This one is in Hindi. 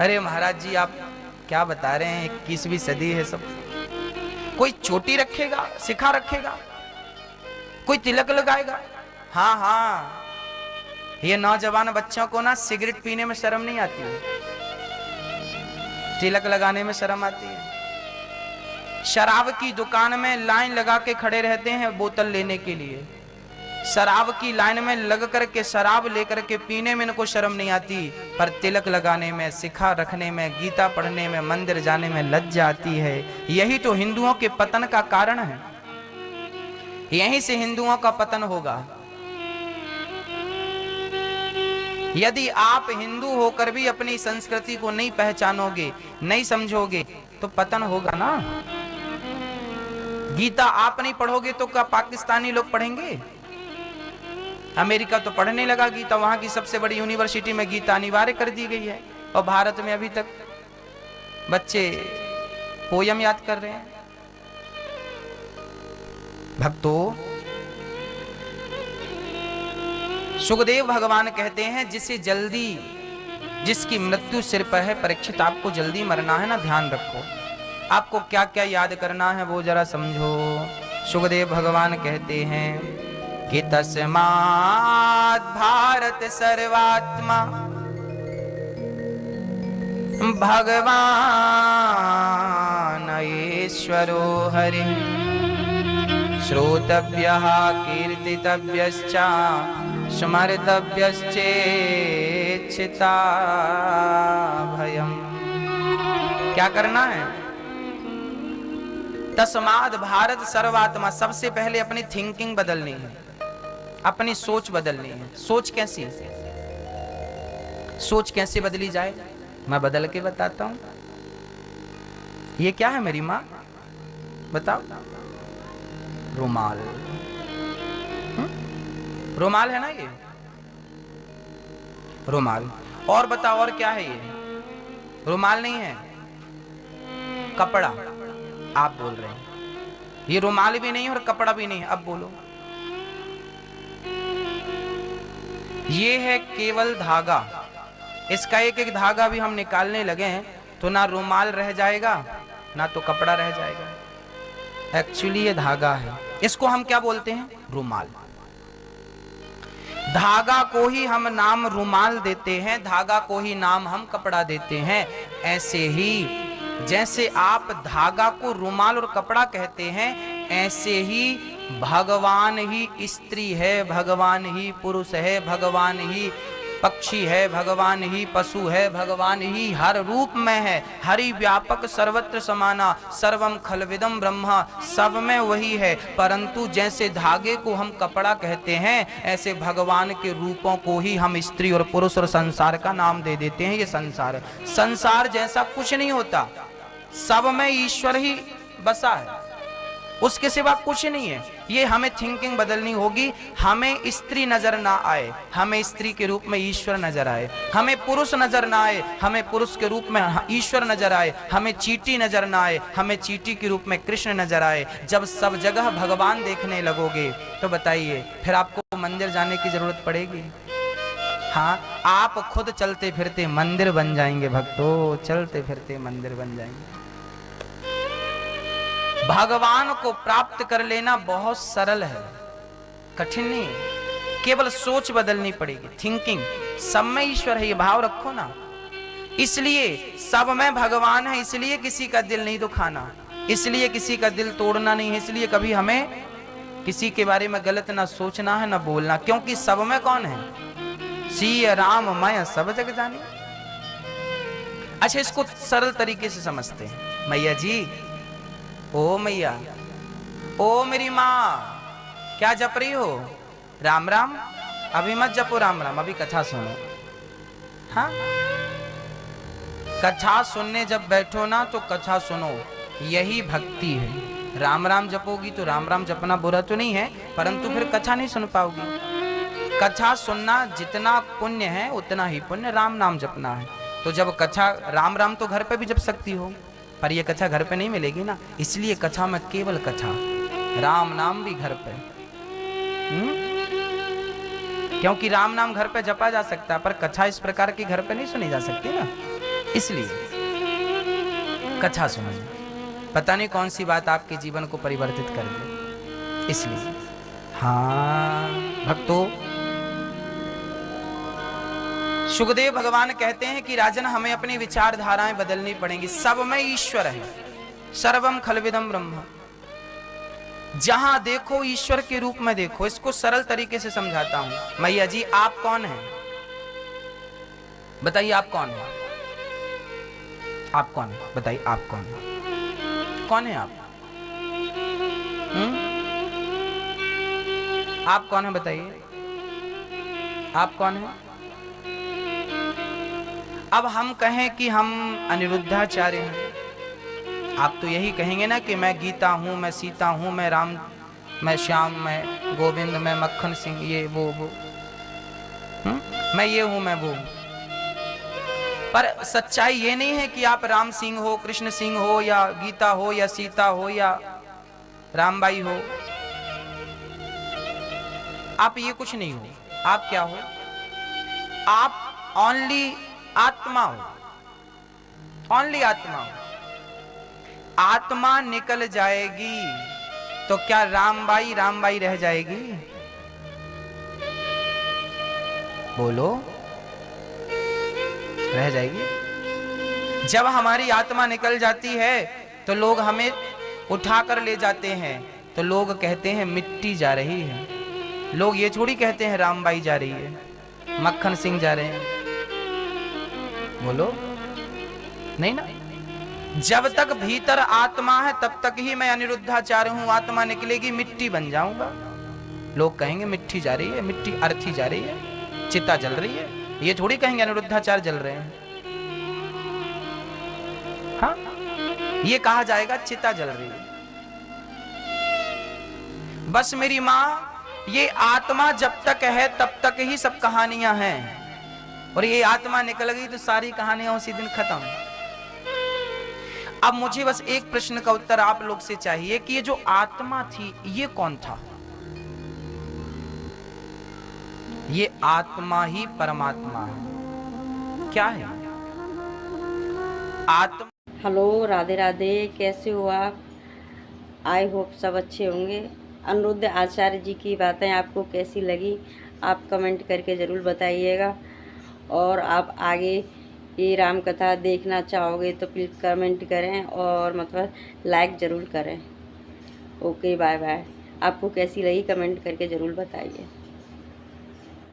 अरे महाराज जी आप क्या बता रहे हैं, 21वीं सदी है सब। कोई चोटी रखेगा, शिखा रखेगा, कोई तिलक लगाएगा। हाँ हाँ, ये नौजवान बच्चों को ना सिगरेट पीने में शर्म नहीं आती है, तिलक लगाने में शर्म आती है। शराब की दुकान में लाइन लगा के खड़े रहते हैं बोतल लेने के लिए, शराब की लाइन में लग करके शराब लेकर के पीने में इनको शर्म नहीं आती, पर तिलक लगाने में, शिखा रखने में, गीता पढ़ने में, मंदिर जाने में लज्जा आती है। यही तो हिंदुओं के पतन का कारण है, यहीं से हिंदुओं का पतन होगा। यदि आप हिंदू होकर भी अपनी संस्कृति को नहीं पहचानोगे, नहीं समझोगे, तो पतन होगा ना। गीता आप नहीं पढ़ोगे तो क्या पाकिस्तानी लोग पढ़ेंगे? अमेरिका तो पढ़ने लगा गीता, वहां की सबसे बड़ी यूनिवर्सिटी में गीता अनिवार्य कर दी गई है, और भारत में अभी तक बच्चे पोयम याद कर रहे हैं। भक्तों, सुखदेव भगवान कहते हैं जिसे जल्दी, जिसकी मृत्यु सिर पर है, परीक्षित आपको जल्दी मरना है ना, ध्यान रखो। आपको क्या क्या याद करना है वो जरा समझो। सुखदेव भगवान कहते हैं कि तस्मात् भारत सर्वात्मा भगवान ईश्वरो हरि श्रोतव्यः कीर्तितव्यश्च स्मर्तव्यश्चेच्छिता भयम्। क्या करना है? तस्मात् भारत सर्वात्मा, सबसे पहले अपनी थिंकिंग बदलनी है, अपनी सोच बदलनी है। सोच कैसी? सोच कैसे बदली जाए, मैं बदल के बताता हूं। ये क्या है मेरी माँ, बताओ? रुमाल। रुमाल है ना ये, रुमाल। और बताओ और क्या है ये? रुमाल नहीं है, कपड़ा। आप बोल रहे हैं ये रुमाल भी नहीं और कपड़ा भी नहीं है, अब बोलो। ये है केवल धागा। इसका एक एक धागा भी हम निकालने लगे हैं तो ना रुमाल रह जाएगा ना तो कपड़ा रह जाएगा। एक्चुअली ये धागा है, इसको हम क्या बोलते हैं? रुमाल। धागा को ही हम नाम रुमाल देते हैं, धागा को ही नाम हम कपड़ा देते हैं। ऐसे ही जैसे आप धागा को रुमाल और कपड़ा कहते हैं, ऐसे ही भगवान ही स्त्री है, भगवान ही पुरुष है, भगवान ही पक्षी है, भगवान ही पशु है, भगवान ही हर रूप में है। हरि व्यापक सर्वत्र समाना, सर्वम खलविदम ब्रह्मा, सब में वही है। परंतु जैसे धागे को हम कपड़ा कहते हैं, ऐसे भगवान के रूपों को ही हम स्त्री और पुरुष और संसार का नाम दे देते हैं। ये संसार है, संसार जैसा कुछ नहीं होता, सब में ईश्वर ही बसा है, उसके सिवा कुछ नहीं है। ये हमें थिंकिंग बदलनी होगी। हमें स्त्री नजर ना आए, हमें स्त्री के रूप में ईश्वर नजर आए। हमें पुरुष नजर ना आए, हमें पुरुष के रूप में ईश्वर नजर आए। हमें चींटी नजर ना आए, हमें चींटी के रूप में कृष्ण नजर आए। जब सब जगह भगवान देखने लगोगे तो बताइए फिर आपको मंदिर जाने की जरूरत पड़ेगी? हाँ, आप खुद चलते फिरते मंदिर बन जाएंगे भक्तों, चलते फिरते मंदिर बन जाएंगे। भगवान को प्राप्त कर लेना बहुत सरल है, कठिन नहीं है। केवल सोच बदलनी पड़ेगी, थिंकिंग। सब में ईश्वर है, ये भाव रखो ना। इसलिए सब में भगवान है, इसलिए किसी का दिल नहीं दुखाना, इसलिए किसी का दिल तोड़ना नहीं है, इसलिए कभी हमें किसी के बारे में गलत ना सोचना है ना बोलना। क्योंकि सब में कौन है? सिय राम मैं सब जग जानी। अच्छा, इसको सरल तरीके से समझते हैं। मैया जी, ओ मैया, ओ मेरी माँ, क्या जप रही हो? राम राम? अभी मत जपो राम राम, अभी कथा सुनो। हाँ, कथा सुनने जब बैठो ना तो कथा सुनो, यही भक्ति है। राम राम जपोगी तो राम राम जपना बुरा तो नहीं है, परंतु फिर कथा नहीं सुन पाओगी। कथा सुनना जितना पुण्य है उतना ही पुण्य राम नाम जपना है। तो जब कथा, राम राम तो घर पे भी जप सकती हो, पर यह कथा घर पे नहीं मिलेगी ना, इसलिए कथा में केवल कथा, राम नाम भी घर पे। क्योंकि राम नाम घर पे जपा जा सकता है, पर कथा इस प्रकार की घर पे नहीं सुनी जा सकती ना। इसलिए कथा सुनिए, पता नहीं कौन सी बात आपके जीवन को परिवर्तित कर दे। इसलिए हाँ भक्तों, सुखदेव भगवान कहते हैं कि राजन हमें अपनी विचारधाराएं बदलनी पड़ेंगी। सब में ईश्वर है, सर्वम खलविदम ब्रह्म। जहां देखो ईश्वर के रूप में देखो। इसको सरल तरीके से समझाता हूं। मैया जी आप कौन हैं? बताइए आप कौन हैं? आप कौन हैं? बताइए आप कौन हैं? कौन है आप? आप कौन है? बताइए आप कौन है? अब हम कहें कि हम अनिरुद्धाचार्य हैं, आप तो यही कहेंगे ना कि मैं गीता हूं, मैं सीता हूं, मैं राम, मैं श्याम, मैं गोविंद, मैं मक्खन सिंह, ये वो मैं ये हूं, मैं वो हूं। पर सच्चाई ये नहीं है कि आप राम सिंह हो, कृष्ण सिंह हो, या गीता हो, या सीता हो, या रामबाई हो। आप ये कुछ नहीं हो। आप क्या हो? आप ओनली आत्मा हो। ओनली आत्मा हो। आत्मा निकल जाएगी तो क्या रामबाई रामबाई रह जाएगी? बोलो, रह जाएगी? जब हमारी आत्मा निकल जाती है तो लोग हमें उठाकर ले जाते हैं, तो लोग कहते हैं मिट्टी जा रही है। लोग ये थोड़ी कहते हैं रामबाई जा रही है, मक्खन सिंह जा रहे हैं। बोलो, नहीं ना। जब तक भीतर आत्मा है तब तक ही मैं अनिरुद्धाचार्य हूं। आत्मा निकलेगी मिट्टी बन जाऊंगा। लोग कहेंगे मिट्टी जा रही है, मिट्टी अर्थी जा रही है, चिता जल रही है। ये थोड़ी कहेंगे अनिरुद्धाचार्य जल रहे हैं। हाँ, ये कहा जाएगा चिता जल रही है। बस मेरी मां, ये आत्मा जब तक है तब तक ही सब कहानियां हैं, और ये आत्मा निकल गई तो सारी कहानियां उसी दिन खत्म। अब मुझे बस एक प्रश्न का उत्तर आप लोग से चाहिए कि ये जो आत्मा थी ये कौन था? ये आत्मा ही परमात्मा है। क्या है आत्मा? हेलो, राधे राधे। कैसे हो आप? आई होप सब अच्छे होंगे। अनिरुद्ध आचार्य जी की बातें आपको कैसी लगी आप कमेंट करके ज़रूर बताइएगा। और आप आगे ये राम कथा देखना चाहोगे तो प्लीज़ कमेंट करें और मतलब लाइक ज़रूर करें। Okay, bye bye. आपको कैसी लगी कमेंट करके ज़रूर बताइए।